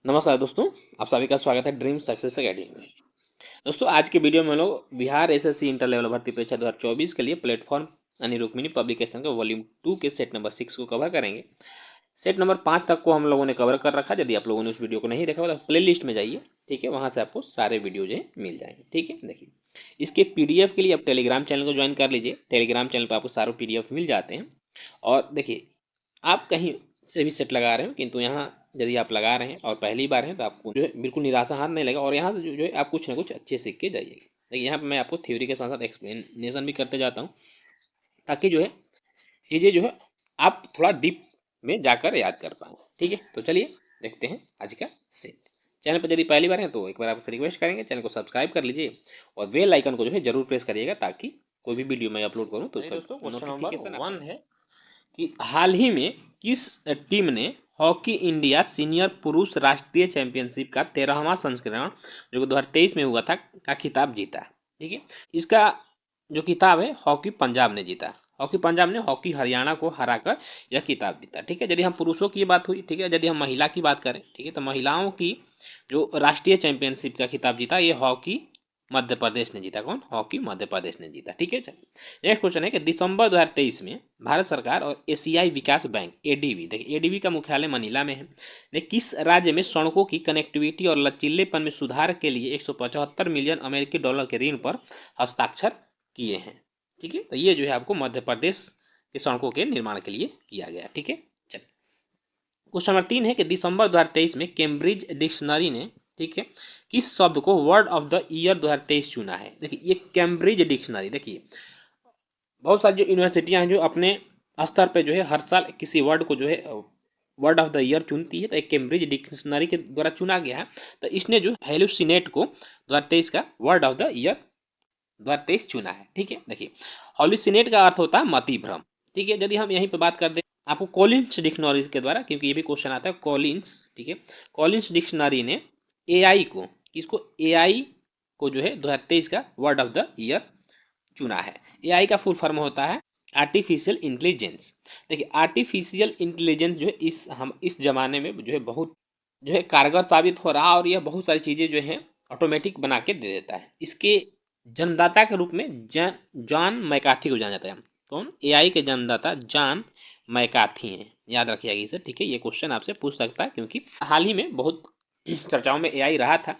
नमस्कार दोस्तों, आप सभी का स्वागत है ड्रीम सक्सेस अकेडमी में। दोस्तों, आज के वीडियो में हम लोग बिहार एसएससी इंटर लेवल भर्ती परीक्षा 2024 के लिए प्लेटफॉर्म यानी रुक्मिणी पब्लिकेशन के वॉल्यूम 2 के सेट नंबर 6 को कवर करेंगे। सेट नंबर 5 तक को हम लोगों ने कवर कर रखा। यदि आप लोगों ने उस वीडियो को नहीं देखा तो प्ले लिस्ट में जाइए, ठीक है, वहाँ से आपको सारे वीडियो जो है मिल जाएंगे। ठीक है, देखिए, इसके पीडीएफ के लिए आप टेलीग्राम चैनल को ज्वाइन कर लीजिए। टेलीग्राम चैनल पर आपको सारे पीडीएफ मिल जाते हैं। और देखिए, आप कहीं से भी सेट लगा रहे हो, किंतु यहाँ यदि आप लगा रहे हैं और पहली बार हैं तो आपको जो है बिल्कुल निराशा हाथ नहीं लगेगा और यहाँ से जो है आप कुछ ना कुछ अच्छे सीख के जाइएगा। देखिए, यहाँ पे मैं आपको थ्योरी के साथ साथ एक्सप्लेनेशन भी करते जाता हूँ, ताकि जो है चीज़ें जो है आप थोड़ा डीप में जाकर याद कर पाएँ। ठीक है, तो चलिए देखते हैं आज का सेट। चैनल पर यदि पहली बार है तो एक बार आपसे रिक्वेस्ट करेंगे, चैनल को सब्सक्राइब कर लीजिए और बेल आइकन को जो है जरूर प्रेस करिएगा, ताकि कोई भी वीडियो मैं अपलोड करूँ तो उसका नोटिफिकेशन 1 है कि हाल ही में किस टीम ने हॉकी इंडिया सीनियर पुरुष राष्ट्रीय चैंपियनशिप का 13वां संस्करण जो 2023 में हुआ था का खिताब जीता। ठीक है, इसका जो खिताब है हॉकी पंजाब ने जीता। हॉकी पंजाब ने हॉकी हरियाणा को हराकर यह खिताब जीता। ठीक है, यदि हम पुरुषों की बात हुई, ठीक है, यदि हम महिला की बात करें, ठीक है, तो महिलाओं की जो राष्ट्रीय चैंपियनशिप का खिताब जीता ये हॉकी मध्य प्रदेश ने जीता। कौन? हॉकी मध्य प्रदेश ने जीता। ठीक है, चलिए नेक्स्ट क्वेश्चन है कि दिसंबर 2023 में भारत सरकार और एशियाई विकास बैंक एडीबी, देखिए एडीबी का मुख्यालय मनीला में है, ने किस राज्य में सड़कों की कनेक्टिविटी और लचीलेपन में सुधार के लिए 175 मिलियन अमेरिकी डॉलर के ऋण पर हस्ताक्षर किए हैं। ठीक है, तो ये जो है आपको मध्य प्रदेश के सड़कों के निर्माण के लिए किया गया। ठीक है, चलिए क्वेश्चन नंबर 3 है कि दिसंबर 2023 में कैम्ब्रिज डिक्शनरी ने, ठीक है, किस शब्द को वर्ड ऑफ द ईयर 2023 चुना है। देखिए ये कैम्ब्रिज डिक्शनरी, देखिए बहुत सारी जो यूनिवर्सिटियां हैं जो अपने स्तर पे जो है हर साल किसी वर्ड को जो है वर्ड ऑफ द ईयर चुनती है, तो एक कैम्ब्रिज डिक्शनरी के द्वारा चुना गया है। तो इसने जो हेलुसिनेट को 2023 का वर्ड ऑफ द ईयर 2023 चुना है। ठीक है, देखिए हॉल्यूसिनेट का अर्थ होता है मति भ्रम। ठीक है, यदि हम यहीं पे बात कर दें आपको कॉलिन्स डिक्शनरी के द्वारा, क्योंकि ये भी क्वेश्चन आता है कॉलिन्स, ठीक है, कॉलिन्स डिक्शनरी ने एआई को, किसको? एआई को जो है 2023 का वर्ड ऑफ द ईयर चुना है। एआई का फुल फॉर्म होता है आर्टिफिशियल इंटेलिजेंस। देखिए आर्टिफिशियल इंटेलिजेंस जो है इस जमाने में जो है बहुत जो है कारगर साबित हो रहा है और यह बहुत सारी चीज़ें जो है ऑटोमेटिक बना के दे देता है। इसके जन्मदाता के रूप में जॉन मैकार्थी को जाना जाता है। कौन? एआई के जन्मदाता जॉन मैकार्थी हैं, याद रखिएगा इसे। ठीक है, ये क्वेश्चन आपसे पूछ सकता है क्योंकि हाल ही में बहुत चर्चाओं में एआई रहा था।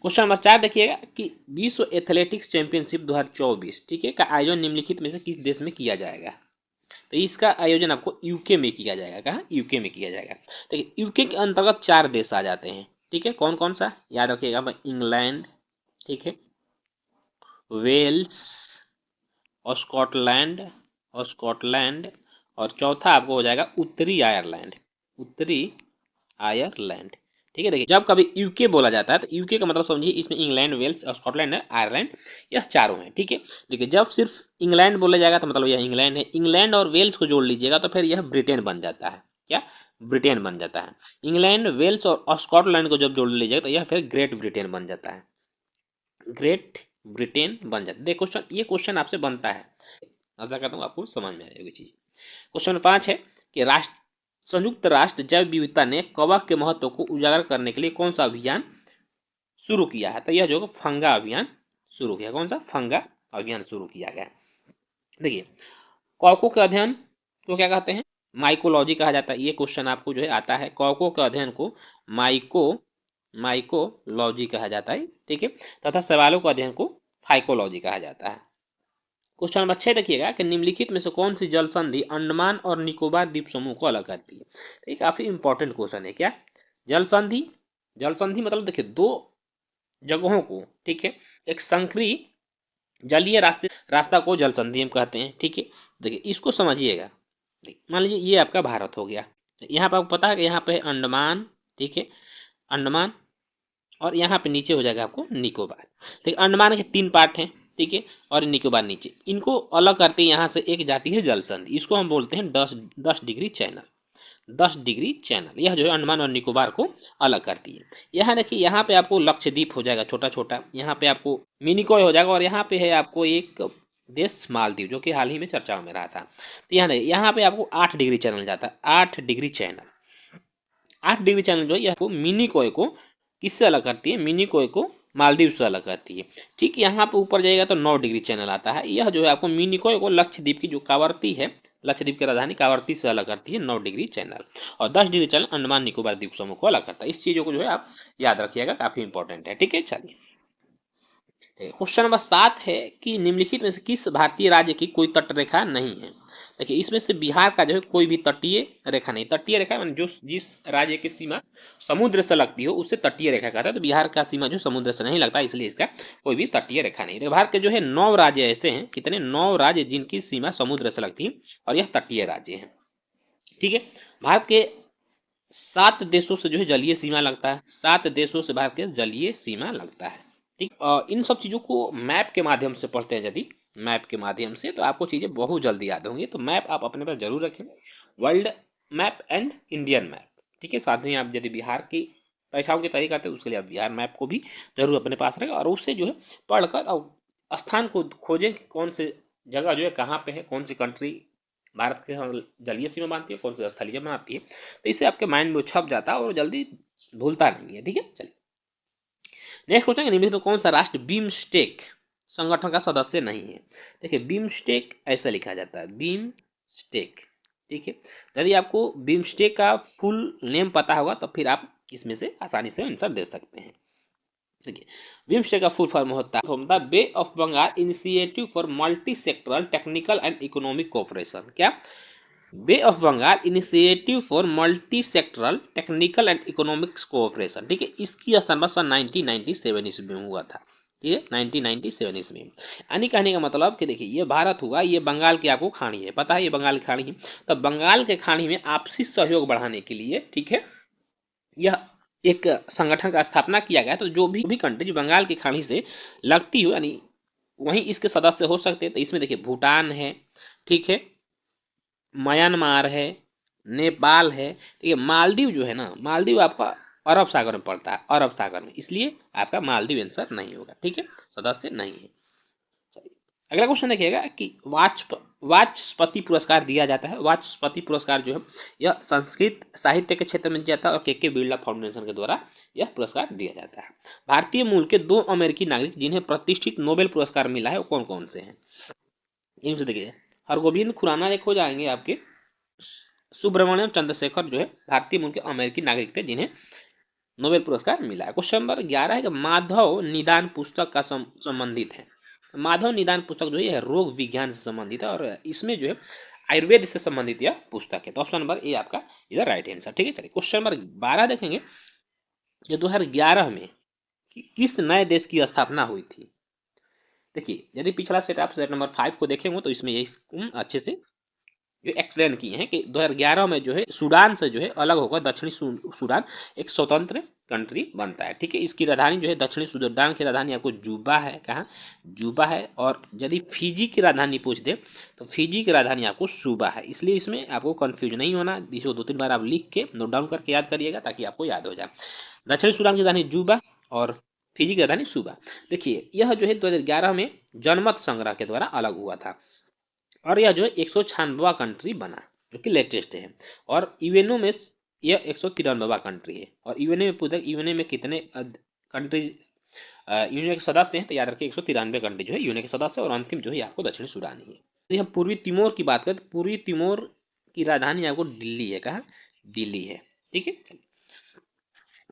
क्वेश्चन नंबर 4 देखिएगा कि विश्व एथलेटिक्स चैंपियनशिप 2024, ठीक है, का आयोजन निम्नलिखित में से किस देश में किया जाएगा। तो इसका आयोजन आपको यूके में किया जाएगा। कहाँ? यूके में किया जाएगा। देखिए यूके के अंतर्गत 4 देश आ जाते हैं। ठीक है, कौन कौन सा? याद रखिएगा, इंग्लैंड, ठीक है, वेल्स और स्कॉटलैंड और चौथा आपको हो जाएगा उत्तरी आयरलैंड। उत्तरी आयरलैंड। ठीक है, देखिए जब कभी यूके बोला जाता है तो यूके का मतलब समझिए इसमें इंग्लैंड, वेल्स और स्कॉटलैंड है, आयरलैंड, यह चारों हैं। ठीक है, देखिए जब सिर्फ इंग्लैंड बोला जाएगा तो मतलब यह इंग्लैंड है। इंग्लैंड और वेल्स को जोड़ लीजिएगा तो फिर यह ब्रिटेन बन जाता है। क्या? ब्रिटेन बन जाता है। इंग्लैंड, वेल्स और स्कॉटलैंड को जब जोड़ लीजिएगा तो यह फिर ग्रेट ब्रिटेन बन जाता है। ग्रेट ब्रिटेन बन जाता है। देखो क्वेश्चन, ये क्वेश्चन आपसे बनता है, आशा करता हूँ आपको समझ में आएगी चीज। क्वेश्चन 5 है कि संयुक्त राष्ट्र जैव विविधता ने कवक के महत्व को उजागर करने के लिए कौन सा अभियान शुरू किया है। तो यह जो फंगा अभियान शुरू किया। कौन सा? फंगा अभियान शुरू किया गया। देखिए कवकों के अध्ययन को क्या कहते हैं? माइकोलॉजी कहा जाता है। ये क्वेश्चन आपको जो है आता है, कवकों के अध्ययन को माइकोलॉजी कहा जाता है। ठीक है, तथा सवालों के अध्ययन को फाइकोलॉजी कहा जाता है। क्वेश्चन नंबर 6 देखिएगा कि निम्नलिखित में से कौन सी जल संधि अंडमान और निकोबार द्वीप समूह को अलग करती है। तो ये काफी इंपॉर्टेंट क्वेश्चन है। क्या? जल संधि। जल संधि मतलब देखिए दो जगहों को, ठीक है, एक संकरी जलीय रास्ता को जल संधि हम कहते हैं। ठीक है, देखिए इसको समझिएगा। मान लीजिए ये आपका भारत हो गया, यहाँ पे आपको पता है कि यहाँ पे अंडमान, ठीक है, अंडमान, और यहाँ पे नीचे हो जाएगा आपको निकोबार। ठीक, अंडमान के 3 पार्ट हैं, ठीक है, और निकोबार नीचे। इनको अलग करते यहाँ से एक जाती है जल संधि, इसको हम बोलते हैं 10 डिग्री चैनल। 10 डिग्री चैनल यह जो है अंडमान और निकोबार को अलग करती है। यहाँ देखिए, यहाँ पे आपको लक्षद्वीप हो जाएगा छोटा छोटा, यहाँ पे आपको मिनिकॉय हो जाएगा, और यहाँ पे है आपको एक देश मालदीव जो कि हाल ही में चर्चाओं में रहा था। तो यहाँ देखिए, यहाँ पे आपको 8 डिग्री चैनल जाता है, 8 डिग्री चैनल। 8 डिग्री चैनल जो है यह मिनिकॉय को किससे अलग करती है, मिनिकॉय को मालदीव से अलग करती है। ठीक, यहाँ पे ऊपर जाएगा तो 9 डिग्री चैनल आता है। यह जो है आपको मिनिकॉय को लक्षद्वीप की जो कावरती है, लक्षद्वीप की राजधानी कावरती से अलग करती है 9 डिग्री चैनल, और 10 डिग्री चैनल अंडमान निकोबार द्वीप समूह को अलग करता है। इस चीजों को जो है आप याद रखिएगा, काफी इंपॉर्टेंट है। ठीक है, चलिए क्वेश्चन नंबर 7 है कि निम्नलिखित में से किस भारतीय राज्य की कोई तट रेखा नहीं है। देखिए, इसमें से बिहार का जो है कोई भी तटीय रेखा नहीं। तटीय रेखा माने जो जिस राज्य की सीमा समुद्र से लगती हो उसे तटीय रेखा कहता है। तो बिहार का सीमा जो समुद्र से नहीं लगता, इसलिए इसका कोई भी तटीय रेखा नहीं। तो भारत के जो है 9 राज्य ऐसे हैं, कितने, 9 राज्य जिनकी सीमा समुद्र से लगती है और यह तटीय राज्य है। ठीक है, भारत के 7 देशों से जो है जलीय सीमा लगता है, 7 देशों से भारत के जलीय सीमा लगता है। ठीक, इन सब चीजों को मैप के माध्यम से पढ़ते हैं यदि, मैप के माध्यम से, तो आपको चीजें बहुत जल्दी याद होंगी। तो मैप आप अपने पास जरूर रखें, world map and Indian map. ठीक है, साथ में आप यदि बिहार की परीक्षाओं की तैयारी करते हैं उसके लिए आप बिहार मैप को भी जरूर अपने पास रखें, और उससे जो है पढ़कर और स्थान को खोजें कि कौन से जगह जो है कहाँ पे है, कौन सी कंट्री भारत के जलीय सीमा बांधती है, कौन सी स्थलीय बनाती है। तो इससे आपके माइंड में छप जाता है और जल्दी भूलता नहीं है। ठीक है, चलिए नेक्स्ट क्वेश्चन, निम्नलिखित में कौन सा राष्ट्र बिम्स्टेक संगठन का सदस्य नहीं है। देखिए, बिम्स्टेक ऐसा लिखा जाता है, बिम्स्टेक। ठीक है, यदि आपको बिम्स्टेक का फुल नेम पता होगा तो फिर आप इसमें से आसानी से आंसर दे सकते हैं। देखिए, बिम्स्टेक का फुल फॉर्म होता है Bay of Bengal Initiative for Multi Sectoral Technical and Economic Cooperation. क्या, Bay of Bengal Initiative for Multi Sectoral Technical and Economics Cooperation. ठीक है, इसकी स्थापना सन 1997 ईस्वी में हुआ था। ठीक है, 1997 ईस्वी में। यानी कहने का मतलब कि देखिए, ये भारत हुआ, ये बंगाल की आपको खाड़ी है, पता है ये बंगाल की खाड़ी है। तो बंगाल के खाड़ी में आपसी सहयोग बढ़ाने के लिए, ठीक है, यह एक संगठन का स्थापना किया गया। तो जो भी कंट्री जो बंगाल की खाड़ी से लगती हो, यानी वहीं इसके सदस्य हो सकते हैं। तो इसमें देखिए भूटान है, ठीक है, म्यांमार है, नेपाल है, ठीक है, मालदीव जो है ना, मालदीव आपका अरब सागर में पड़ता है, अरब सागर में, इसलिए आपका मालदीव आंसर नहीं होगा। ठीक है, सदस्य नहीं है। अगला क्वेश्चन देखिएगा कि वाचस्पति पुरस्कार दिया जाता है। वाचस्पति पुरस्कार जो है यह संस्कृत साहित्य के क्षेत्र में दिया जाता है और के बिरला फाउंडेशन के द्वारा यह पुरस्कार दिया जाता है। भारतीय मूल के 2 अमेरिकी नागरिक जिन्हें प्रतिष्ठित नोबेल पुरस्कार मिला है वो कौन कौन से हैं। इनसे देखिए, हरगोविंद खुराना एक हो जाएंगे आपके, सुब्रमण्यम चंद्रशेखर जो है भारतीय मूल के अमेरिकी नागरिक थे जिन्हें नोबेल पुरस्कार मिला है। क्वेश्चन नंबर 11 है कि माधव निदान पुस्तक का संबंधित है। माधव निदान पुस्तक जो है यह रोग विज्ञान से संबंधित है और इसमें जो है आयुर्वेद से संबंधित यह पुस्तक है। तो ऑप्शन नंबर ए आपका इधर राइट आंसर। ठीक है, चलिए क्वेश्चन नंबर 12 देखेंगे कि 2011 में किस नए देश की स्थापना हुई थी। देखिए, यदि पिछला सेट आप सेट नंबर 5 को देखेंगे तो इसमें यही अच्छे से जो एक्सप्लेन किए हैं कि 2011 में जो है सूडान से जो है अलग होकर दक्षिणी सूडान एक स्वतंत्र कंट्री बनता है। ठीक है, इसकी राजधानी जो है दक्षिणी सूडान की राजधानी आपको जूबा है, कहाँ, जूबा है। और यदि फिजी की राजधानी पूछ दे तो फिजी की राजधानी आपको सूबा है। इसलिए इसमें आपको कंफ्यूज नहीं होना, इसको 2-3 बार आप लिख के नोट डाउन करके याद करिएगा ताकि आपको याद हो जाए। दक्षिणी सूडान की राजधानी जूबा और फिजी की राजधानी सूबा। देखिए, यह जो है 2011 में जनमत संग्रह के द्वारा अलग हुआ था और यह जो है 196वां कंट्री बना, जो कि लेटेस्ट है। और यूएनओ में यह 193वां कंट्री है। और यूएनओ में पूछा यूएनओ में कितने कंट्री यूएनओ के सदस्य हैं, तो याद रखिए 193 कंट्री जो है यूएनओ के सदस्य, और अंतिम जो है आपको दक्षिणी सूडान ही है। यदि हम पूर्वी तिमोर की बात करें तो पूर्वी तिमोर की राजधानी आपको दिल्ली है, कहाँ, दिल्ली है। ठीक है,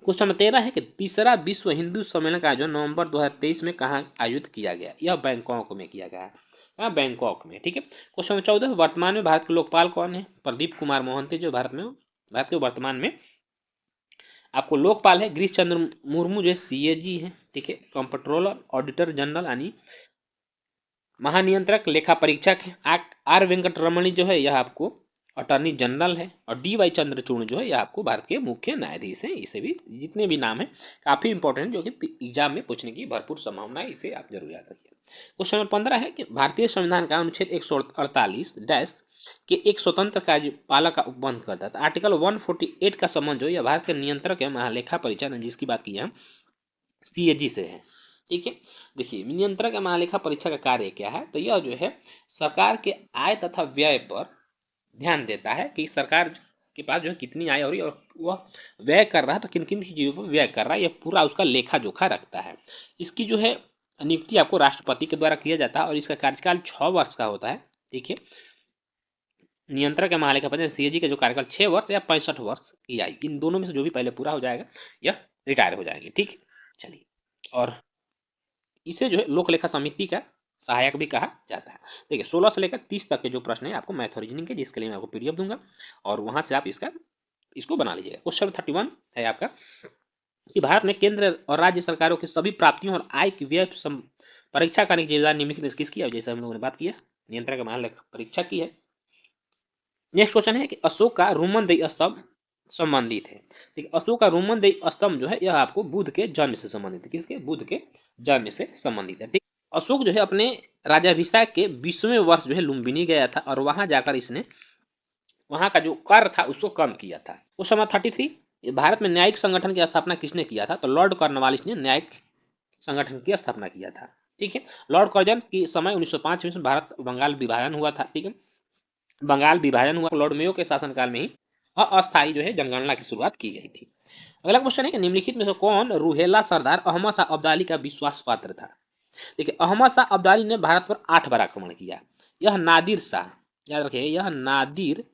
क्वेश्चन नंबर 13 है कि तीसरा विश्व हिंदू सम्मेलन का आयोजन नवंबर 2023 में कहाँ आयोजित किया गया। यह बैंकॉक में किया गया है, कहाँ, बैंकॉक में। ठीक है, क्वेश्चन नंबर 14, वर्तमान में भारत के लोकपाल कौन है। प्रदीप कुमार मोहंती जो भारत के वर्तमान में आपको लोकपाल है। गिरीश चंद्र मुर्मू जो सीएजी है। ठीक है, कंप्ट्रोलर ऑडिटर जनरल यानी महानियंत्रक लेखा परीक्षक है। आर वेंकट रमणी जो है यह आपको अटॉर्नी जनरल है। और डी वाई चंद्रचूड़ जो है यह आपको भारत के मुख्य न्यायाधीश हैं। इसे भी जितने भी नाम है काफी इंपॉर्टेंट, जो कि एग्जाम में पूछने की भरपूर संभावना है, इसे आप जरूर याद रखिए। क्वेश्चन नंबर 15 है कि भारतीय संविधान का अनुच्छेद 148 डैश के एक स्वतंत्र कार्यपालक का उपबंध करता है। आर्टिकल 148 का संबंध जो है भारत के नियंत्रक है महालेखा परीक्षक जिसकी बात की है सीएजी से है। ठीक है, देखिए नियंत्रक या महालेखा परीक्षा का कार्य क्या है, तो यह जो है सरकार के आय तथा व्यय पर ध्यान देता है कि सरकार के पास जो है कितनी आय हो रही है और वह व्यय कर रहा है तो किन किन चीज़ों पर व्यय कर रहा है, यह पूरा उसका लेखा जोखा रखता है। इसकी जो है नियुक्ति आपको राष्ट्रपति के द्वारा किया जाता है और इसका कार्यकाल 6 वर्ष का होता है। ठीक है, नियंत्रक या महालेखापरीक्षक सीएजी का जो कार्यकाल 6 वर्ष या 65 वर्ष की आयु, इन दोनों में से जो भी पहले पूरा हो जाएगा यह रिटायर हो जाएंगे। ठीक है, चलिए, और इसे जो है लोक लेखा समिति का सहायक भी कहा जाता है। देखिए 16 से लेकर 30 तक के जो प्रश्न है आपको मैथ और रीजनिंग के, जिसके लिए मैं आपको पीडीएफ दूंगा और वहां से आप इसको बना लीजिएगा। क्वेश्चन 31 है आपका कि भारत में केंद्र और राज्य सरकारों की सभी प्राप्तियों और आय की व्यय परीक्षा करने की जिम्मेदारी निम्नलिखित में से किसकी है? जैसे हम लोगों ने बात किया, नियंत्रक महालेखा परीक्षा की है। नेक्स्ट क्वेश्चन है कि अशोक का रोमनदेही स्तंभ संबंधित है। देखिए अशोक का रोमनदेही स्तंभ जो है यह आपको बुद्ध के जन्म से संबंधित है। किसके? बुद्ध के जन्म से संबंधित है। ठीक, अशोक जो है अपने राज्याभिषेक के 20वें वर्ष जो है लुम्बिनी गया था और वहां जाकर इसने वहां का जो कर था उसको कम किया था। क्वेश्चन नंबर 33, भारत में न्यायिक संगठन की स्थापना किसने किया था? तो लॉर्ड कॉर्नवालिस ने न्यायिक संगठन की स्थापना किया था। ठीक है, लॉर्ड कर्जन के समय 1905 में भारत बंगाल विभाजन हुआ था। ठीक है, बंगाल विभाजन हुआ, लॉर्ड मेयो के शासनकाल में ही अस्थायी जो है जनगणना की शुरुआत की गई थी। अगला क्वेश्चन है कि निम्नलिखित में से कौन रूहेला सरदार अहमद शाह अब्दाली का विश्वास पात्र था? देखिए अहमद शाह अब्दाली ने भारत पर 8 बार आक्रमण किया। यह नादिर शाह, याद रखिए, यह नादिर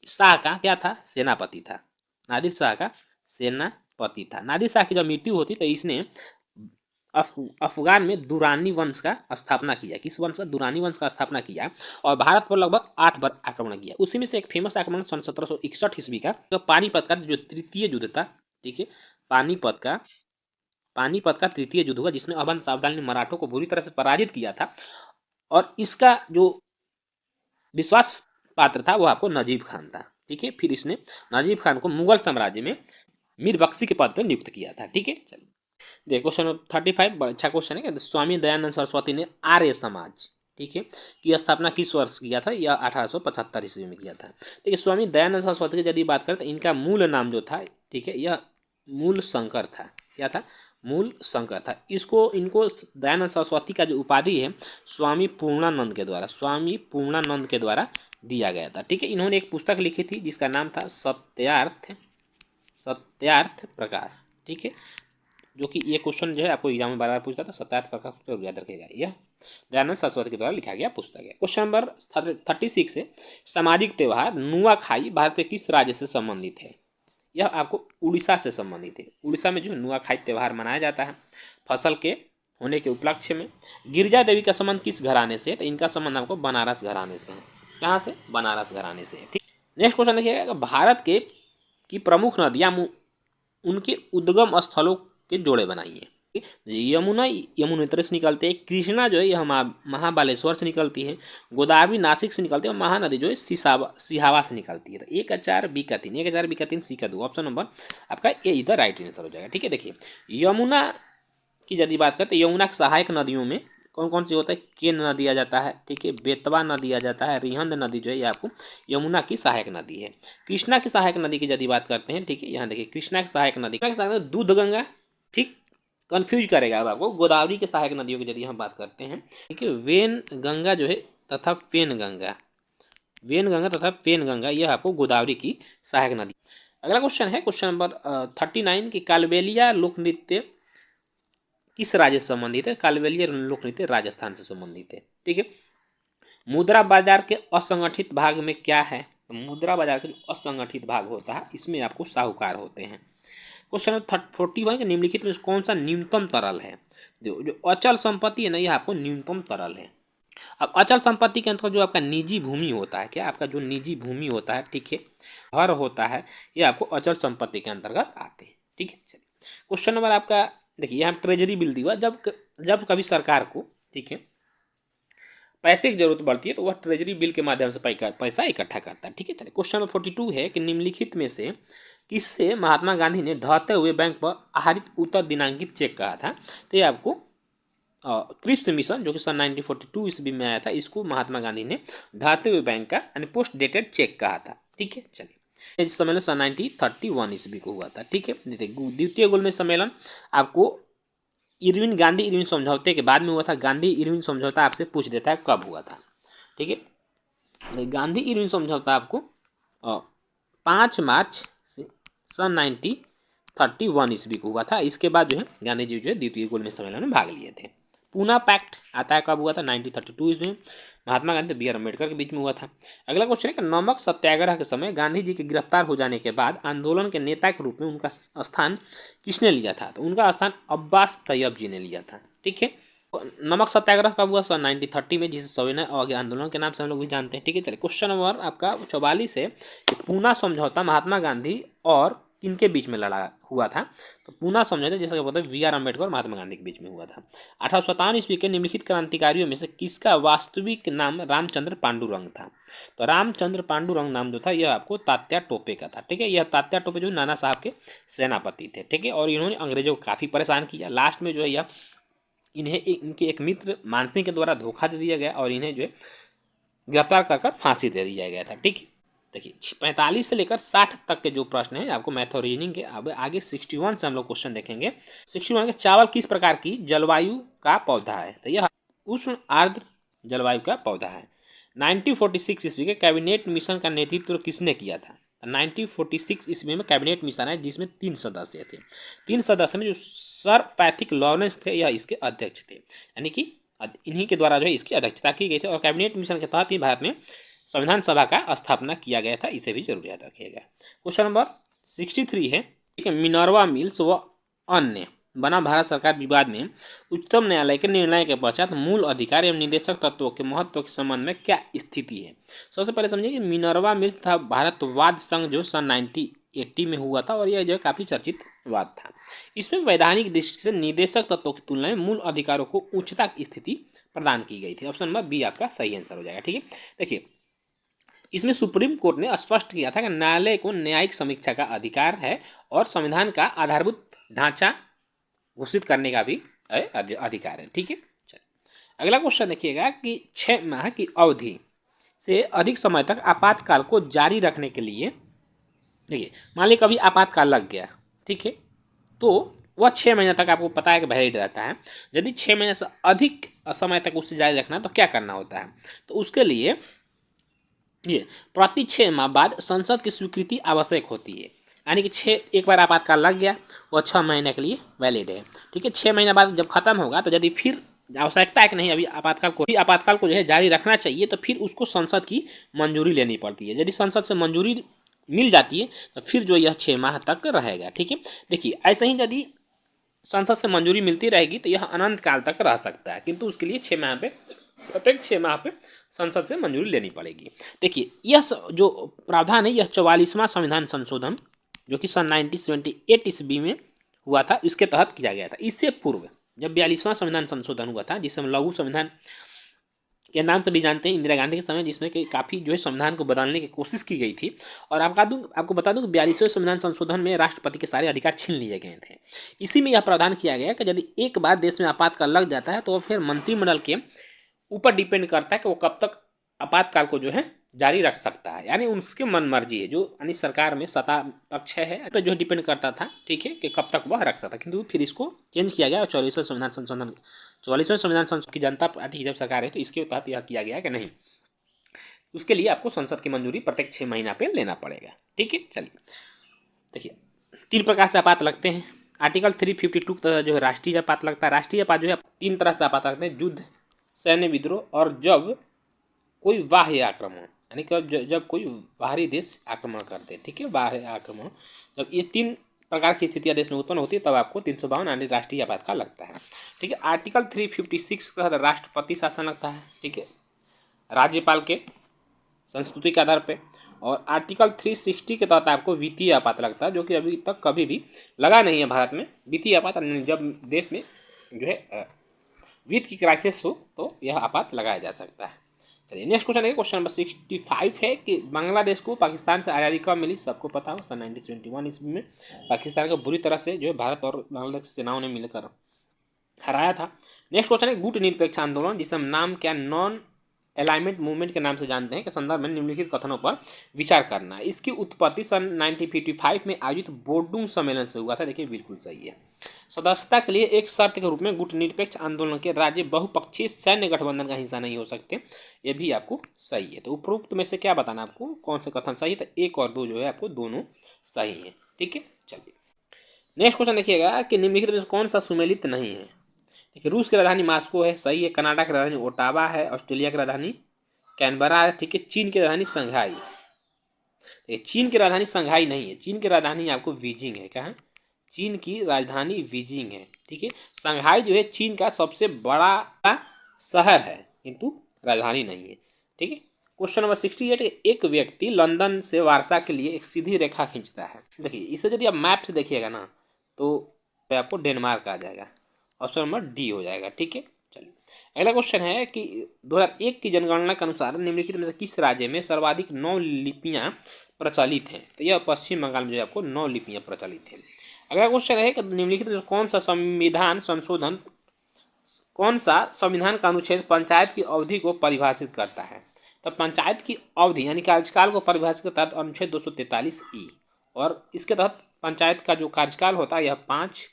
शाह का क्या था? सेनापति था। नादिर शाह का सेनापति था। नादिर शाह की जब मृत्यु होती तो इसने अफगान में दुरानी वंश का स्थापना किया। किस वंश का? दुरानी वंश का स्थापना किया और भारत पर लगभग 8 बार आक्रमण किया। उसी में से एक फेमस आक्रमण सन 1761 ईस्वी का तो पानीपत का जो तृतीय युद्ध था। ठीक है, पानीपत का तृतीय युद्ध हुआ जिसमें अहमद शाह अब्दाली ने मराठों को बुरी तरह से पराजित किया था और इसका जो विश्वास पात्र था वो आपको नजीब खान था। ठीक है, फिर इसने नजीब खान को मुगल साम्राज्य में मीर बख्शी के पद पर नियुक्त किया था। ठीक है, चलिए देखो क्वेश्चन 35 अच्छा क्वेश्चन है कि स्वामी दयानंद सरस्वती ने आर्य समाज, ठीक है, की स्थापना किस वर्ष किया था? यह 1875 ईस्वी में किया था। देखिए स्वामी दयानंद सरस्वती की यदि बात करें तो इनका मूल नाम जो था, ठीक है, यह मूल शंकर था। क्या था? मूल शंकर था। इनको दयानंद सरस्वती का जो उपाधि है स्वामी पूर्णानंद के द्वारा दिया गया था। ठीक है, इन्होंने एक पुस्तक लिखी थी जिसका नाम था सत्यार्थ प्रकाश। ठीक है, जो कि ये क्वेश्चन जो है आपको एग्जाम में बार बार पूछता था, सत्यार्थ प्रकाश को याद रखेगा, यह दयानंद सरस्वती के द्वारा लिखा गया पुस्तक है। क्वेश्चन नंबर 36 है सामाजिक त्योहार नुआखाई भारत के किस राज्य से संबंधित है? यह आपको उड़ीसा से संबंधित है। उड़ीसा में जो नुआखाई त्योहार मनाया जाता है फसल के होने के उपलक्ष्य में। गिरजा देवी का संबंध किस घराने से है? तो इनका संबंध आपको बनारस घराने से है। कहाँ से? बनारस घराने से है। ठीक, नेक्स्ट क्वेश्चन देखिएगा, भारत की प्रमुख नदियां उनके उद्गम स्थलों के जोड़े बनाइए। यमुना यमुनोत्री से निकलते हैं, कृष्णा जो है यह महाबालेश्वर से निकलती है, गोदावरी नासिक से निकलती है और महानदी जो है सिहावा से निकलती है। तो 1 का 4 बी का 3, 1 का 4 बी का 3 सी का 2, ऑप्शन नंबर आपका ए इधर राइट आंसर हो जाएगा। ठीक है, देखिए यमुना की यदि बात करते हैं, यमुना की सहायक नदियों में कौन कौन सी होता है? केन नदी आ जाता है। ठीक है, बेतवा नदी आ जाता है, रिहंद नदी जो है ये आपको यमुना की सहायक नदी है। कृष्णा की सहायक नदी की यदि बात करते हैं, ठीक है, यहाँ देखिए कृष्णा की सहायक नदी दूध गंगा, ठीक, कंफ्यूज करेगा अब आपको। गोदावरी के सहायक नदियों की यदि हम बात करते हैं, ठीक है, वेन गंगा जो है तथा पेन गंगा यह आपको गोदावरी की सहायक नदी। अगला क्वेश्चन है क्वेश्चन नंबर 39 की कालबेलिया लोक नृत्य किस राज्य से संबंधित है? कालबेलिया लोक नृत्य राजस्थान से संबंधित है। ठीक है, मुद्रा बाजार के असंगठित भाग में क्या है? तो मुद्रा बाजार का जो असंगठित भाग होता है इसमें आपको साहूकार होते हैं। क्वेश्चन 41 के निम्नलिखित में कौन सा न्यूनतम तरल है? जो अचल संपत्ति है ना, यह आपको न्यूनतम तरल है। अब अचल संपत्ति के अंतर्गत जो आपका निजी भूमि होता है, क्या आपका जो निजी भूमि होता है, ठीक है, घर होता है, ये आपको अचल संपत्ति के अंतर्गत आते हैं। ठीक है, चलिए क्वेश्चन नंबर आपका देखिए, यहाँ ट्रेजरी बिल दिया, जब कभी सरकार को, ठीक है, पैसे की जरूरत पड़ती है तो वह ट्रेजरी बिल के माध्यम से पैसा इकट्ठा करता है। ठीक है, चलिए क्वेश्चन नंबर 42 है कि निम्नलिखित में से किससे महात्मा गांधी ने ढहते हुए बैंक पर आहरित उत्तर दिनांकित चेक कहा था? तो ये आपको क्रिप्स मिशन जो कि सन 1942 ईस्वी में आया था, इसको महात्मा गांधी ने ढहते हुए बैंक का यानी पोस्ट डेटेड चेक कहा था। ठीक है, चलिए इस सम्मेलन सन 1931 ईस्वी को हुआ था। ठीक है, द्वितीय गोलमेज सम्मेलन आपको इरविन गांधी इरविन समझौते के बाद में हुआ था। गांधी इरविन समझौता आपसे पूछ देता है कब हुआ था। ठीक है, गांधी इरविन समझौता आपको 5 मार्च सन 1931 ईस्वी को हुआ था। इसके बाद जो है गांधी जी जो है द्वितीय गोलमेज सम्मेलन में भाग लिए थे। पूना पैक्ट आता है कब हुआ था? 1932 ईस्वी में महात्मा गांधी बी आर अम्बेडकर के बीच में हुआ था। अगला क्वेश्चन है कि नमक सत्याग्रह के समय गांधी जी के गिरफ्तार हो जाने के बाद आंदोलन के नेता के रूप में उनका स्थान किसने लिया था? तो उनका स्थान अब्बास तैयब जी ने लिया था। ठीक है, नमक सत्याग्रह कब हुआ? सन 1930 में, जिसे सविनय अवज्ञा आंदोलन के नाम से हम लोग भी जानते हैं। ठीक है, चलिए क्वेश्चन नंबर आपका 44 है कि पूना समझौता महात्मा गांधी और किनके बीच में लड़ा हुआ था? तो पूना समझौता जैसा कि पता है बी आर अम्बेडकर और महात्मा गांधी के बीच में हुआ था। 1857 ईस्वी के निम्नलिखित क्रांतिकारियों में से किसका वास्तविक नाम रामचंद्र पांडुरंग था? तो रामचंद्र पांडुरंग नाम जो था यह आपको तात्या टोपे का था। ठीक है, यह तात्या टोपे जो नाना साहब के सेनापति थे। ठीक है, और इन्होंने अंग्रेजों को काफी परेशान किया। लास्ट में जो है यह इन्हें इनके एक मित्र मानसिंह के द्वारा धोखा दे दिया गया और इन्हें जो है गिरफ्तार कर फांसी दे दिया गया था। ठीक, देखिए 45 से लेकर 60 तक के जो प्रश्न हैं आपको मैथ और रीजनिंग के, अब आगे 61 से हम लोग क्वेश्चन देखेंगे। 61 के चावल किस प्रकार की जलवायु का पौधा है? तो यह उष्ण आर्द्र जलवायु का पौधा है। 1946 ईस्वी के कैबिनेट मिशन का नेतृत्व किसने किया था? 1946 ईस्वी में कैबिनेट मिशन है जिसमें 3 सदस्य थे। 3 सदस्य में जो सर पैथिक लॉरेंस थे यह इसके अध्यक्ष थे, यानी कि इन्हीं के द्वारा जो है इसकी अध्यक्षता की गई थी। और कैबिनेट मिशन के तहत ही भारत में संविधान सभा का स्थापना किया गया था। इसे भी जरूर याद रखिएगा। क्वेश्चन नंबर 63 है, ठीक है, मिनर्वा मिल्स व अन्य बना भारत सरकार विवाद में उच्चतम न्यायालय के निर्णय के पश्चात मूल अधिकार एवं निदेशक तत्वों के महत्व के संबंध में क्या स्थिति है? सबसे पहले समझिए कि मिनर्वा मिल्स था भारतवाद संघ जो सन 1980 में हुआ था और यह जो काफी चर्चित वाद था। इसमें वैधानिक दृष्टि से निदेशक तत्वों की तुलना में मूल अधिकारों को उच्चता की स्थिति प्रदान की गई थी। ऑप्शन नंबर बी आपका सही आंसर हो जाएगा। ठीक है, देखिए इसमें सुप्रीम कोर्ट ने स्पष्ट किया था कि न्यायालय को न्यायिक समीक्षा का अधिकार है और संविधान का आधारभूत ढांचा घोषित करने का भी अधिकार है। ठीक है, अगला क्वेश्चन देखिएगा कि 6 माह की अवधि से अधिक समय तक आपातकाल को जारी रखने के लिए, देखिए मान लीजिए कभी आपातकाल लग गया, ठीक है, तो वह 6 महीने तक आपको पता है कि वैलिड रहता है। यदि 6 महीने से अधिक समय तक उसे जारी रखना तो क्या करना होता है? तो उसके लिए ये प्रति 6 माह बाद संसद की स्वीकृति आवश्यक होती है, यानी कि एक बार आपातकाल लग गया वो 6 महीने के लिए वैलिड है। ठीक है, 6 महीने बाद जब खत्म होगा तो यदि फिर आवश्यकता है कि नहीं अभी आपातकाल को जो है जारी रखना चाहिए तो फिर उसको संसद की मंजूरी लेनी पड़ती है। यदि संसद से मंजूरी मिल जाती है तो फिर जो यह 6 माह तक रहेगा। ठीक है, देखिए ऐसे ही यदि संसद से मंजूरी मिलती रहेगी तो यह अनंत काल तक रह सकता है, किंतु उसके लिए 6 माह पे प्रत्येक 6 माह पे संसद से मंजूरी लेनी पड़ेगी। देखिए यह जो प्रावधान है यह 44वां संविधान संशोधन जो कि सन 1978 ईस्वी में हुआ था इसके तहत किया गया था। इससे पूर्व जब 42वां संविधान संशोधन हुआ था जिसे हम लघु संविधान के नाम से भी जानते हैं, इंदिरा गांधी के समय, जिसमें कि काफ़ी जो है संविधान को बदलने की कोशिश की गई थी। और आपको बता दूं कि 42वें संविधान संशोधन में राष्ट्रपति के सारे अधिकार छीन लिए गए थे। इसी में यह प्रावधान किया गया कि यदि एक बार देश में आपातकाल लग जाता है तो फिर मंत्रिमंडल के ऊपर डिपेंड करता है कि वो कब तक आपातकाल को जो है जारी रख सकता है, यानी उसके मन मर्जी है, जो यानी सरकार में सत्ता पक्ष है पर जो डिपेंड करता था, ठीक है, कि कब तक वह रख सकता। किंतु फिर इसको चेंज किया गया और 44वें संविधान संशोधन की जनता पार्टी की जब सरकार है तो इसके तहत यह किया गया कि नहीं, उसके लिए आपको संसद की मंजूरी प्रत्येक 6 महीना पे लेना पड़ेगा। ठीक है, चलिए देखिए 3 प्रकार से आपात लगते हैं। आर्टिकल 352 जो है राष्ट्रीय आपात लगता है। राष्ट्रीय आपात जो है 3 तरह से आपात लगते हैं: युद्ध, सैन्य विद्रोह और जब कोई बाह्य आक्रमण, यानी कि जब कोई बाहरी देश आक्रमण करते हैं। ठीक है, बाह्य आक्रमण, जब ये 3 प्रकार की स्थितियां देश में उत्पन्न होती है तब आपको 352 यानी राष्ट्रीय आपातकाल लगता है। ठीक है, आर्टिकल 356 का राष्ट्रपति शासन लगता है, ठीक है, राज्यपाल के संस्तुति के आधार पे। और आर्टिकल 360 के तहत आपको वित्तीय आपात लगता है, जो कि अभी तक कभी भी लगा नहीं है भारत में। वित्तीय आपात जब देश में जो है वित्त की क्राइसिस हो तो यह आपात लगाया जा सकता है। चलिए नेक्स्ट क्वेश्चन है, क्वेश्चन नंबर 65 है कि बांग्लादेश को पाकिस्तान से आज़ादी कब मिली? सबको पता हो, सन 1971 ईस्वी में पाकिस्तान को बुरी तरह से जो है भारत और बांग्लादेश सेनाओं ने मिलकर हराया था। नेक्स्ट क्वेश्चन है गुट निरपेक्ष आंदोलन, जिसे हम नाम क्या नॉन अलाइनमेंट मूवमेंट के नाम से जानते हैं, के संदर्भ में निम्नलिखित कथनों पर विचार करना। इसकी उत्पत्ति सन 1955 में आयोजित बोर्डूम सम्मेलन से हुआ था। देखिए बिल्कुल सही है। सदस्यता के लिए एक शर्त के रूप में गुटनिरपेक्ष आंदोलन के राज्य बहुपक्षीय सैन्य गठबंधन का हिस्सा नहीं हो सकते। ये भी आपको सही है। तो उपरोक्त में से क्या बताना आपको, कौन सा कथन सही है? तो 1 और 2 जो है आपको दोनों सही है। ठीक है, चलिए नेक्स्ट क्वेश्चन देखिएगा कि निम्नलिखित में से कौन सा सुमेलित नहीं है? देखिए, रूस की राजधानी मॉस्को है, सही है। कनाडा की राजधानी ओटावा है। ऑस्ट्रेलिया की राजधानी कैनबरा है। ठीक है। चीन की राजधानी संघाई। चीन की राजधानी संघाई नहीं है, चीन की राजधानी आपको बीजिंग है। क्या है? चीन की राजधानी बीजिंग है। ठीक है। संघाई जो है चीन का सबसे बड़ा शहर है, किंतु राजधानी नहीं है। ठीक है। क्वेश्चन नंबर 68, एक व्यक्ति लंदन से वारसा के लिए एक सीधी रेखा खींचता है। देखिए, इसे यदि आप मैप से देखिएगा ना तो आपको डेनमार्क आ जाएगा। ऑप्शन नंबर डी हो जाएगा। ठीक है, चलिए अगला क्वेश्चन है कि 2001 की जनगणना के अनुसार निम्नलिखित में से किस राज्य में सर्वाधिक 9 लिपियां प्रचलित हैं? तो यह पश्चिम बंगाल में जो है आपको 9 लिपियां प्रचलित हैं। अगला क्वेश्चन है कि निम्नलिखित में कौन सा संविधान का अनुच्छेद पंचायत की अवधि को परिभाषित करता है? तो पंचायत की अवधि यानी कार्यकाल को परिभाषित करता है अनुच्छेद 243E, और इसके तहत पंचायत का जो कार्यकाल होता है यह 5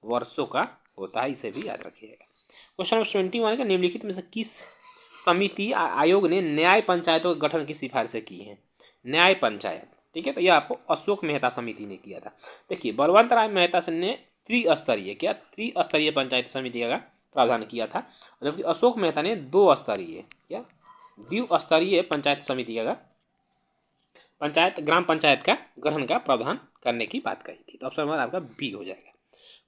वर्षों का होता है। इसे भी याद रखिएगा। क्वेश्चन नंबर 21 का निम्नलिखित में से किस समिति आयोग ने न्याय पंचायतों के गठन की सिफारिशें की हैं? न्याय पंचायत। ठीक है, तो यह आपको अशोक मेहता समिति ने किया था। देखिए, बलवंत राय मेहता ने त्रिस्तरीय पंचायत समिति का प्रावधान किया था, जबकि अशोक मेहता ने 2 स्तरीय द्विस्तरीय पंचायत समिति का ग्राम पंचायत का गठन का प्रावधान करने की बात कही थी। तो ऑप्शन नंबर आपका बी हो जाएगा।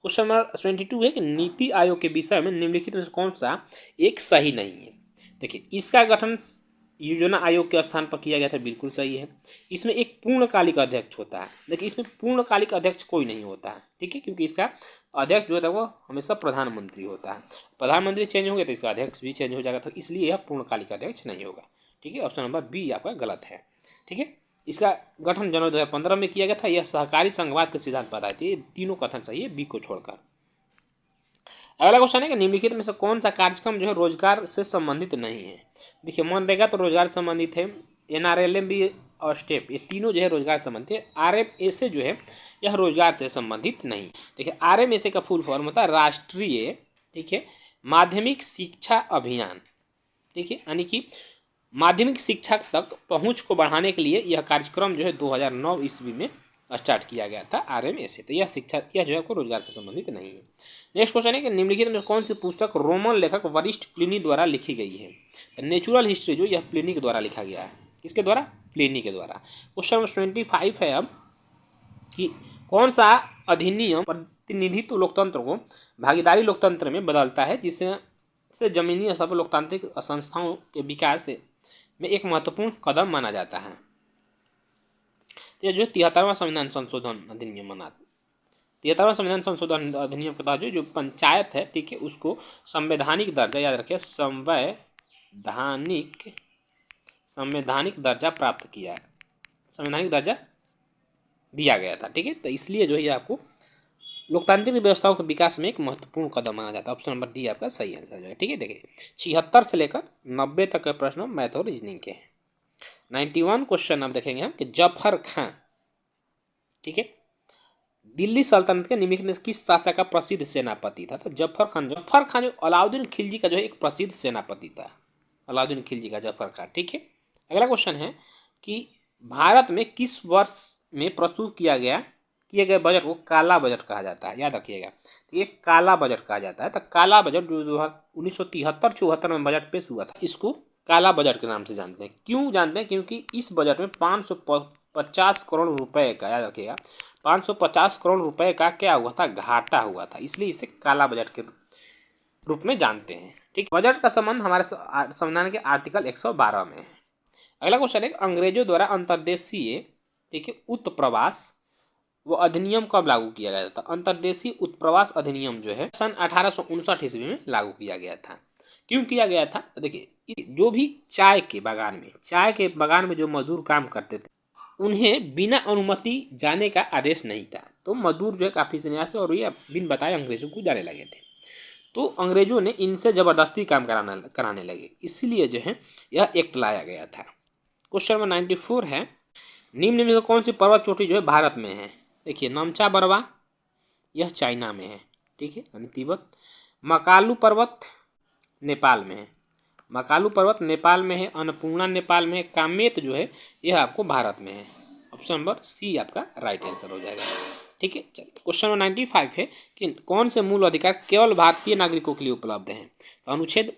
क्वेश्चन नंबर 22 है कि नीति आयोग के विषय में निम्नलिखित में से कौन सा एक सही नहीं है? देखिए, इसका गठन योजना आयोग के स्थान पर किया गया था, बिल्कुल सही है। इसमें एक पूर्णकालिक अध्यक्ष होता है। देखिए, इसमें पूर्णकालिक अध्यक्ष कोई नहीं होता है। ठीक है, क्योंकि इसका अध्यक्ष जो होता है वो हमेशा प्रधानमंत्री होता है। प्रधानमंत्री चेंज होंगे तो इसका अध्यक्ष भी चेंज हो जाएगा, तो इसलिए यह पूर्णकालिक अध्यक्ष नहीं होगा। ठीक है, ऑप्शन नंबर बी आपका गलत है। ठीक है, इसका गठन जनवरी 2015 में किया गया था। यह सहकारी संघवाद के सिद्धांत पर आए थे। तीनों कथन सही है, बी को छोड़कर। अगला क्वेश्चन है कि निम्नलिखित में से कौन सा कार्यक्रम जो है रोजगार से संबंधित नहीं है? देखिए, मनरेगा तो रोजगार से संबंधित है, NRLM भी और स्टेप, ये तीनों जो है रोजगार से संबंधित है। RMSA जो है यह रोजगार से संबंधित नहीं। देखिए, RMSA का फुल फॉर्म होता है राष्ट्रीय, ठीक है, माध्यमिक शिक्षा अभियान। ठीक है, यानी कि माध्यमिक शिक्षा तक पहुंच को बढ़ाने के लिए यह कार्यक्रम जो है 2009 ईस्वी में स्टार्ट किया गया था, RMSA। तो यह जो है आपको रोजगार से संबंधित नहीं है। नेक्स्ट क्वेश्चन है कि निम्नलिखित में कौन सी पुस्तक रोमन लेखक वरिष्ठ प्लिनी द्वारा लिखी गई है? नेचुरल हिस्ट्री जो यह प्लिनी के द्वारा लिखा गया है। किसके द्वारा? प्लिनी के द्वारा। क्वेश्चन नंबर 25 है अब कि कौन सा अधिनियम प्रतिनिधित्व लोकतंत्र को भागीदारी लोकतंत्र में बदलता है, जिससे जमीनी स्तर पर लोकतांत्रिक संस्थाओं के विकास में एक महत्वपूर्ण कदम माना जाता है? यह जो 73वां संविधान संशोधन अधिनियम बना। 73वां संविधान संशोधन अधिनियम के तहत जो पंचायत है, ठीक है, उसको संवैधानिक दर्जा, याद रखिए, संवैधानिक दर्जा प्राप्त किया है, संवैधानिक दर्जा दिया गया था। ठीक है, तो इसलिए जो है आपको लोकतांत्रिक व्यवस्थाओं के विकास में एक महत्वपूर्ण कदम माना जाता है। ऑप्शन नंबर डी आपका सही आंसर है। ठीक है, देखिए 76 से लेकर 90 तक के प्रश्न मैथ और रीजनिंग के हैं। 91 क्वेश्चन अब देखेंगे हम कि जफर खां, ठीक है, दिल्ली सल्तनत के निम्नलिखित में किस शासक का प्रसिद्ध सेनापति था? तो जफर खान जो अलाउद्दीन खिलजी का जो है एक प्रसिद्ध सेनापति था, अलाउद्दीन खिलजी का जफर खान। ठीक है, अगला क्वेश्चन है कि भारत में किस वर्ष में प्रस्तुत किए गए बजट को काला बजट कहा जाता है? याद रखिएगा, तो ये काला बजट कहा जाता है। तो काला बजट जो 1973-74 में बजट पेश हुआ था, इसको काला बजट के नाम से जानते हैं। क्यों जानते हैं? क्योंकि इस बजट में 550 करोड़ रुपए का, याद रखिएगा, 550 करोड़ रुपए का क्या हुआ था? घाटा हुआ था, इसलिए इसे काला बजट के रूप में जानते हैं। ठीक, बजट का संबंध हमारे संविधान के आर्टिकल 112 में है। अगला क्वेश्चन है अंग्रेजों द्वारा अंतर्देशीय, ठीक है, उत्प्रवास वो अधिनियम कब लागू किया गया था? अंतर्देशीय उत्प्रवास अधिनियम जो है सन 1859 ईस्वी में लागू किया गया था। क्यों किया गया था? तो देखिए, जो भी चाय के बागान में जो मजदूर काम करते थे, उन्हें बिना अनुमति जाने का आदेश नहीं था। तो मजदूर जो है काफी संन्यास और ये बिन बताए अंग्रेजों को जाने लगे थे। तो अंग्रेजों ने इनसे जबरदस्ती काम कराने लगे, इसलिए जो है यह एक्ट लाया गया था। क्वेश्चन नंबर 94 है, निम्न में कौन सी पर्वत चोटी जो है भारत में है? देखिए, नमचा बरवा, यह चाइना में है। ठीक है, यानी तिब्बत। मकालू पर्वत नेपाल में है, मकालू पर्वत नेपाल में है, अन्नपूर्णा नेपाल में है, कामेत जो है यह आपको भारत में है। ऑप्शन नंबर सी आपका राइट आंसर हो जाएगा। ठीक है, चलिए क्वेश्चन नंबर 95 है कि कौन से मूल अधिकार केवल भारतीय नागरिकों के लिए उपलब्ध हैं? तो अनुच्छेद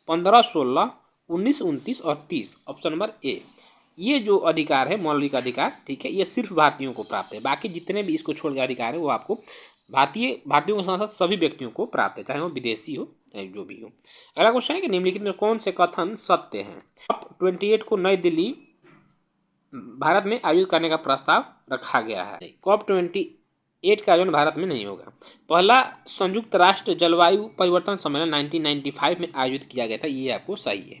15, 16, 19, 29 और 30, ऑप्शन नंबर ए। ये जो अधिकार है मौलिक अधिकार, ठीक है, ये सिर्फ भारतीयों को प्राप्त है, बाकी जितने भी इसको छोड़ के अधिकार है वो आपको भारतीयों के साथ साथ सभी व्यक्तियों को प्राप्त है, चाहे वो विदेशी हो चाहे जो भी हो। अगला क्वेश्चन है कि निम्नलिखित में कौन से कथन सत्य हैं? COP28 को नई दिल्ली भारत में आयोजित करने का प्रस्ताव रखा गया है। COP28 का आयोजन भारत में नहीं होगा। पहला संयुक्त राष्ट्र जलवायु परिवर्तन सम्मेलन 1995 में आयोजित किया गया था, ये आपको सही है।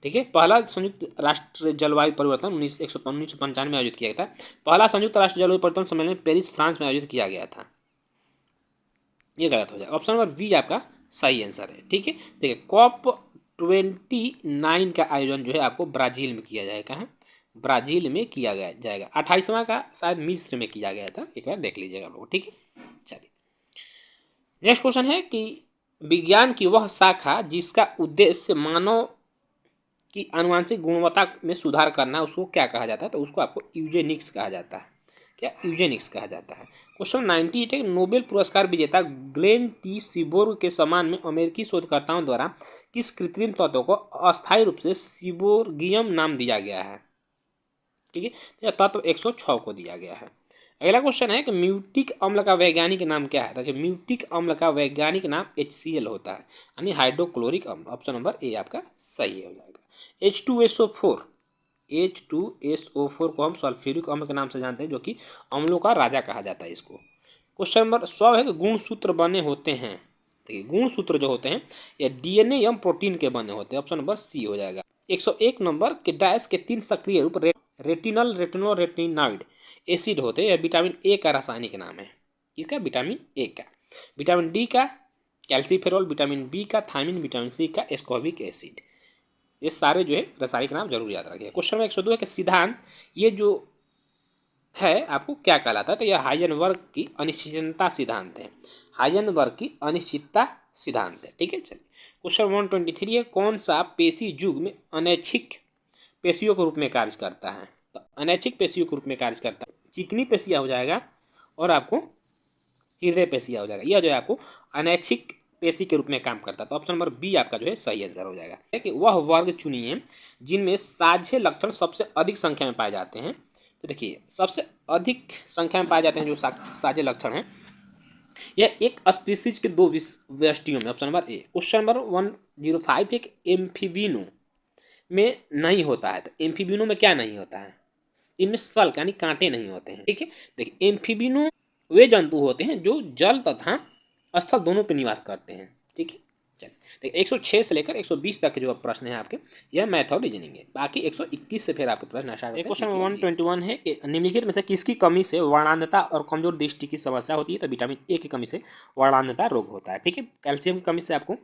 ठीक है, पहला संयुक्त राष्ट्र जलवायु परिवर्तन 1995 में आयोजित किया गया था। पहला संयुक्त राष्ट्र जलवायु परिवर्तन सम्मेलन पेरिस फ्रांस में आयोजित किया गया था, ये गलत हो जाएगा। ऑप्शन नंबर बी आपका सही आंसर है। ठीक है, देखिए COP29 का आयोजन जो है आपको ब्राजील में किया जाएगा। कहाँ? ब्राजील में किया गया जाएगा। 28वां का शायद मिस्र में किया गया था, एक बार देख लीजिएगा लोग। ठीक है, चलिए नेक्स्ट क्वेश्चन है कि विज्ञान की वह शाखा जिसका उद्देश्य मानव की आनुवंशिक गुणवत्ता में सुधार करना, उसको क्या कहा जाता है? तो उसको आपको यूजेनिक्स कहा जाता है। क्या? यूजेनिक्स कहा जाता है। क्वेश्चन 98 है, नोबेल पुरस्कार विजेता ग्लेन टी सीबोर्ग के सम्मान में अमेरिकी शोधकर्ताओं द्वारा किस कृत्रिम तत्व को अस्थायी रूप से सीबोर्गियम नाम दिया गया है? ठीक है, यह तत्व 106 को दिया गया है। अगला क्वेश्चन है कि म्यूटिक अम्ल का वैज्ञानिक नाम क्या है? देखिए म्यूटिक अम्ल का वैज्ञानिक नाम HCl होता है, यानी हाइड्रोक्लोरिक अम्ल। ऑप्शन नंबर ए आपका सही हो जाएगा। H2SO4 को हम सल्फ्यूरिक अम्ल के नाम से जानते हैं, जो कि अम्लों का राजा कहा जाता है इसको। क्वेश्चन नंबर 100 है कि गुणसूत्र बने होते हैं। देखिए गुणसूत्र जो होते हैं ये DNA एवं प्रोटीन के बने होते हैं। ऑप्शन नंबर सी हो जाएगा। 101 नंबर के डैश के 3 सक्रिय रूप रेटिनल रेटिनोरेटिनॉइड एसिड होते हैं। यह विटामिन ए का रासायनिक नाम है। किसका? विटामिन ए का। विटामिन डी का कैल्सीफेरॉल, विटामिन बी का थायमिन, विटामिन सी का एस्कॉर्बिक एसिड। ये सारे जो है रासायनिक नाम जरूर याद रखिए। क्वेश्चन नंबर 102 है कि सिद्धांत ये जो है आपको क्या कहलाता है? तो यह हाइजेनबर्ग की अनिश्चितता सिद्धांत है। हाइजेनबर्ग की अनिश्चितता सिद्धांत है। ठीक है, चलिए क्वेश्चन 123 है, कौन सा पेशी युग में अनैच्छिक पेशियों के रूप में कार्य करता है? तो अनैच्छिक पेशियों के रूप में कार्य करता है चिकनी पेशियां हो जाएगा और आपको हृदय पेशियां हो जाएगा। यह जो है आपको अनैच्छिक पेशी के रूप में काम करता है। तो ऑप्शन नंबर बी आपका जो है सही आंसर हो जाएगा। है कि वह वर्ग चुनिए जिनमें साझे लक्षण सबसे अधिक संख्या में पाए जाते हैं। तो देखिए सबसे अधिक संख्या में पाए जाते हैं जो साझे लक्षण हैं, यह एक स्पीसीज के 2 व्यष्टियों में। Option number A. Question number 105 एक एम्फीबिनो में नहीं होता है। तो एम्फीबिनो में क्या नहीं होता है? इनमें सल्क यानी कांटे नहीं होते हैं। ठीक है, देखिए एम्फीबिनो वे जंतु होते हैं जो जल तथा स्थल दोनों पर निवास करते हैं। ठीक है, चलिए देखिए 106 से लेकर 120 तक के जो प्रश्न है आपके, यह मैथ और रीजनिंग है। बाकी 121 से फिर आपके प्रश्न स्टार्ट होते हैं। क्वेश्चन 121 है कि निम्नलिखित में से किसकी कमी से वर्णांधता और कमजोर दृष्टि की समस्या होती है? तो विटामिन ए की कमी से वर्णांधता रोग होता है। ठीक है, कैल्शियम की कमी से आपको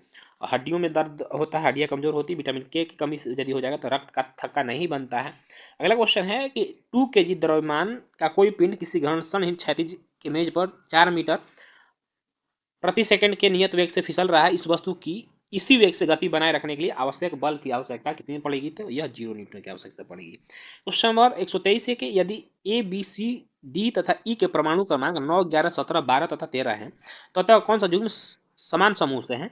हड्डियों में दर्द होता है, हड्डियां कमजोर होती है। विटामिन के की कमी से यदि हो जाएगा तो रक्त का थक्का नहीं बनता है। अगला क्वेश्चन है कि 2 kg द्रव्यमान का कोई पिंड किसी घर्षणहीन क्षैतिज इमेज पर 4 मीटर प्रति सेकंड के नियत वेग से फिसल रहा है। इस वस्तु की इसी वेग से गति बनाए रखने के लिए आवश्यक बल की आवश्यकता कितनी पड़ेगी? तो यह 0 न्यूटन की आवश्यकता पड़ेगी। क्वेश्चन नंबर 123 है कि यदि ए बी सी डी तथा ई के परमाणु क्रमांक 9, 11, 17, 12 तथा 13 है तो अतः कौन सा युग्म समान समूह से है?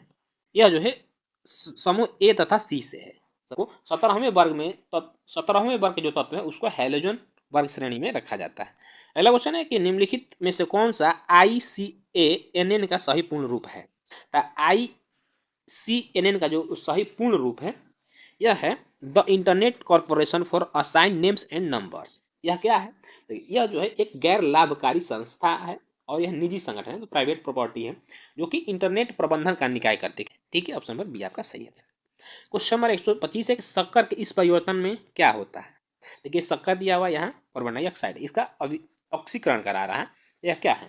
यह जो है समूह ए तथा सी से है। 17वें वर्ग में 17वें वर्ग के जो तत्व है उसको हैलोजन वर्ग श्रेणी में रखा जाता है। अगला क्वेश्चन है कि निम्नलिखित में से कौन सा ICANN का सही पूर्ण रूप है? ICANN का जो सही पूर्ण रूप है यह है the internet corporation for assign names and numbers. यह क्या है? यह जो है एक गैर लाभकारी संस्था है और यह निजी संगठन है, तो प्राइवेट प्रॉपर्टी है, जो कि इंटरनेट प्रबंधन का निकाय करते हैं। ठीक है, ऑप्शन नंबर बी आपका सही है। क्वेश्चन नंबर 125 है कि शक्कर के इस परिवर्तन में क्या होता है? देखिए शक्कर दिया हुआ यहाँ कार्बन डाइऑक्साइड, इसका ऑक्सीकरण करा रहा है। यह क्या है?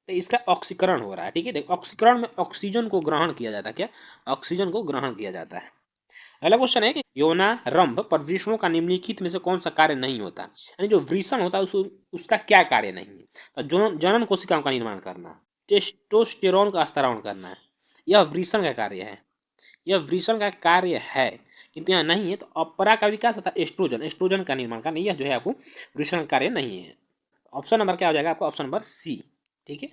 तो इसका ऑक्सीकरण हो रहा है। ठीक है, देखो ऑक्सीकरण में ऑक्सीजन को ग्रहण किया जाता है। क्या? ऑक्सीजन को ग्रहण किया जाता है। अगला क्वेश्चन है कि यौनारंभ पर वृषणों का निम्नलिखित में से कौन सा कार्य नहीं होता? यानी जो वृषण होता है उसका क्या कार्य नहीं है? तो जनन कोशिकाओं का निर्माण करना। टेस्टोस्टेरोन का स्तरण करना है। यह वृषण का कार्य है, यह वृषण का कार्य है, किंतु यहाँ नहीं है। तो अपरा का विकास तथा एस्ट्रोजन, एस्ट्रोजन का निर्माण का नहीं, यह जो है आपको वृषण का कार्य नहीं है। ऑप्शन नंबर क्या हो जाएगा आपको? Option number C. ठीक है,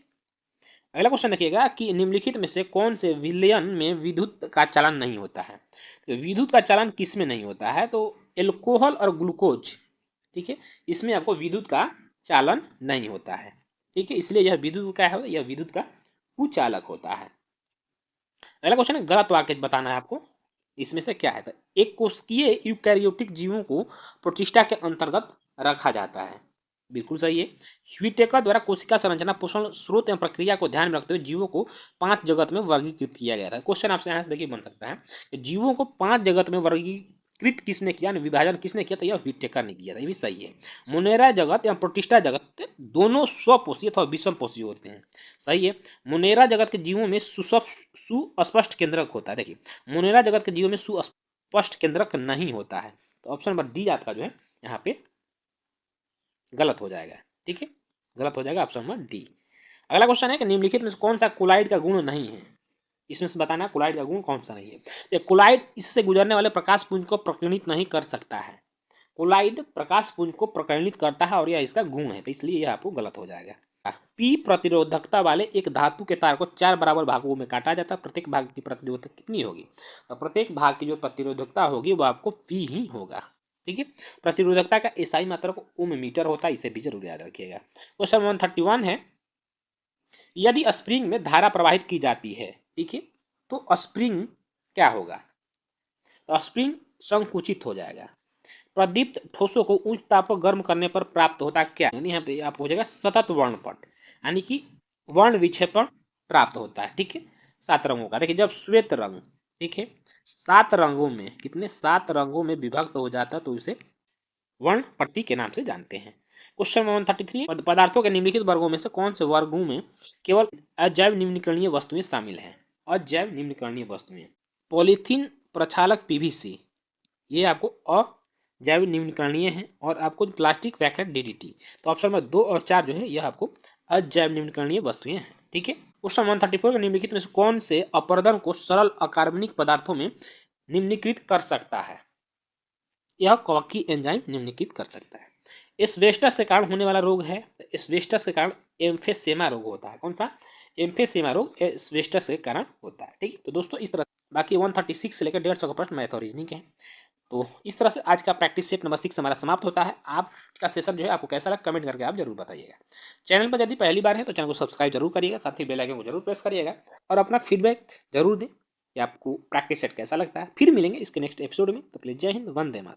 अगला क्वेश्चन देखिएगा कि निम्नलिखित में से कौन से विलयन में विद्युत का चालन नहीं होता है? तो विद्युत का चालन किस में नहीं होता है? तो एल्कोहल और ग्लूकोज, ठीक है, इसमें आपको विद्युत का चालन नहीं होता है। ठीक है, इसलिए यह विद्युत का है, यह विद्युत का कुचालक होता है। अगला क्वेश्चन है, गलत वाक्य बताना है आपको, इसमें से क्या है? तो एक कोशिकीय यूकैरियोटिक जीवों को प्रोटिस्टा के अंतर्गत रखा जाता है, बिल्कुल सही है। ह्यूटेकर द्वारा कोशिका संरचना, पोषण, स्रोत एवं प्रक्रिया को ध्यान में रखते हुए जीवों को 5 जगत में वर्गीकृत किया गया था। क्वेश्चन आपसे यहाँ से देखिए बन सकता है कि जीवों को 5 जगत में वर्गीकृत किसने किया, विभाजन किसने किया? तो यह ह्यूटेकर ने किया था, ये भी सही है। मोनेरा जगत एवं प्रोटिस्टा जगत दोनों स्वपोषी अथवा विषम पोषी होते हैं, सही है। मोनेरा जगत के जीवों में सुस्पष्ट केंद्रक होता है। देखिए, मोनेरा जगत के जीवों में सुस्पष्ट केंद्रक नहीं होता है। तो ऑप्शन नंबर डी आपका जो है यहाँ पे गलत हो जाएगा। ठीक है, गलत हो जाएगा ऑप्शन नंबर डी। अगला क्वेश्चन है कि निम्नलिखित में से कौन सा कोलाइड का गुण नहीं है? इसमें से बताना कोलाइड का गुण कौन सा नहीं है। ये कोलाइड इससे गुजरने वाले प्रकाश पुंज को प्रकीर्णित नहीं कर सकता है। कोलाइड प्रकाश पुंज को प्रकीर्णित करता है और यह इसका गुण है, तो इसलिए यह आपको गलत हो जाएगा। पी प्रतिरोधकता वाले एक धातु के तार को 4 बराबर भागों में काटा जाता है। प्रत्येक भाग की प्रतिरोधकता कितनी होगी? तो प्रत्येक भाग की जो प्रतिरोधकता होगी वो आपको पी ही होगा। ठीक है, प्रतिरोधकता का एसआई मात्रक ओम मीटर होता है, इसे भी जरूर याद रखिएगा। क्वेश्चन 131 है, यदि स्प्रिंग में धारा प्रवाहित की जाती है, ठीक है, तो स्प्रिंग क्या होगा? तो स्प्रिंग संकुचित हो जाएगा। प्रदीप्त ठोसों को उच्च ताप पर गर्म करने पर प्राप्त होता क्या? यानी यहाँ पे आपको हो जाएगा सतत वर्णपट, यानी कि वर्ण विक्षेपण प्राप्त होता है। ठीक है, 7 रंगों का। देखिए, जब श्वेत रंग, ठीक है, 7 रंगों में, कितने? 7 रंगों में विभक्त हो जाता है तो इसे वर्ण पट्टी के नाम से जानते हैं। क्वेश्चन 133, पदार्थों के निम्नलिखित वर्गों में से कौन से वर्गों में केवल अजैव निम्नकरणीय वस्तुएं शामिल हैं? अजैव निम्नकरणीय वस्तुएं, पॉलीथीन, प्रक्षालक, पीवीसी, ये आपको अजैव निम्नकरणीय है। और आपको प्लास्टिक, वैकेट, डीडीटी। तो ऑप्शन नंबर 2 और 4 जो है यह आपको अजैव निम्नकरणीय वस्तुएं हैं। ठीक है, क्वेश्चन 134 के निम्नलिखित में से कौन से अपरदन को सरल अकार्बनिक पदार्थों में निम्नीकृत कर सकता है? यह कॉकी एंजाइम निम्नीकृत कर सकता है। एस्बेस्टस के कारण होने वाला रोग है, एस्बेस्टस के कारण एम्फेसेमा रोग होता है। कौन सा? एम्फेसेमा रोग एस्बेस्टस के कारण होता है। ठीक है, तो दोस्तों इस तरह बाकी 136 से लेकर 150 का प्रश्न मैथ और रीजनिंग के हैं। तो इस तरह से आज का प्रैक्टिस सेट नंबर 6 हमारा समाप्त होता है। आपका सेशन जो है आपको कैसा लगा कमेंट करके आप जरूर बताइएगा। चैनल पर यदि पहली बार है तो चैनल को सब्सक्राइब जरूर करिएगा, साथ ही बेल आइकन को जरूर प्रेस करिएगा और अपना फीडबैक जरूर दें कि आपको प्रैक्टिस सेट कैसा लगता है। फिर मिलेंगे इसके नेक्स्ट एपिसोड में, तो प्लीज जय हिंद, वंदे मातरम।